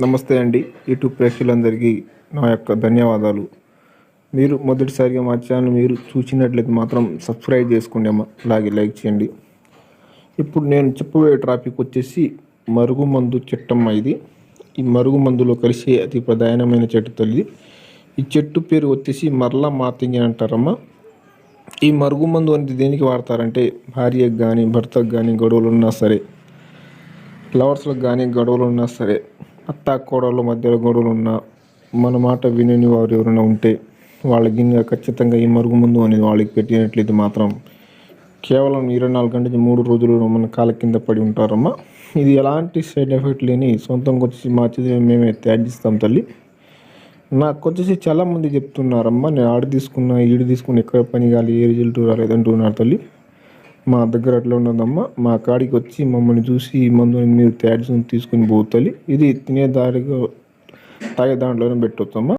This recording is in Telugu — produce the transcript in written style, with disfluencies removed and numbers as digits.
నమస్తే అండి. యూట్యూబ్ ప్రేక్షకులందరికీ నా యొక్క ధన్యవాదాలు. మీరు మొదటిసారిగా మా ఛానల్ మీరు చూసినట్లయితే మాత్రం సబ్స్క్రైబ్ చేసుకోండి అమ్మ, అలాగే లైక్ చేయండి. ఇప్పుడు నేను చెప్పబోయే టాపిక్ వచ్చేసి మరుగుమందు చెట్టమ్మ. ఈ మరుగుమందులో కలిసే అతి ప్రధానమైన చెట్టు తల్లి. ఈ చెట్టు పేరు వచ్చేసి మరల మాతంగి అంటారమ్మా. ఈ మరుగుమందు అనేది దేనికి వాడతారంటే భార్యకు కానీ భర్తకు కానీ గొడవలు ఉన్నా సరే, లవర్స్లకు కానీ గొడవలు ఉన్నా సరే, అత్త కోడళ్ళ మధ్యలో గొడవలు ఉన్నా, మన మాట వినని వారు ఎవరైనా ఉంటే వాళ్ళకి ఇంకా ఖచ్చితంగా ఈ మరుగుమందు అనేది వాళ్ళకి పెట్టినట్లయితే మాత్రం కేవలం 24 గంటల నుంచి 3 రోజులు మన కాళ్ళ కింద పడి ఉంటారమ్మా. ఇది ఎలాంటి సైడ్ ఎఫెక్ట్ లేని సొంతంగా వచ్చేసి మా చేతిలో మేమే తయారు చేస్తాం తల్లి. నాకు వచ్చేసి చాలామంది చెప్తున్నారమ్మా, నేను ఆడ తీసుకున్నా ఈడు తీసుకుని ఎక్కడ పని కాలి ఏ రిజల్ట్ రాలేదంటున్నారు తల్లి. మా దగ్గర అట్లా ఉన్నదమ్మా. మా కాడికి వచ్చి మమ్మల్ని చూసి ఈ మందుని మీరు తయారు చేసుకుని తీసుకుని పోతల్లి. ఇది తినే దారిగా తాగే దాంట్లోనే పెట్టొచ్చమ్మా.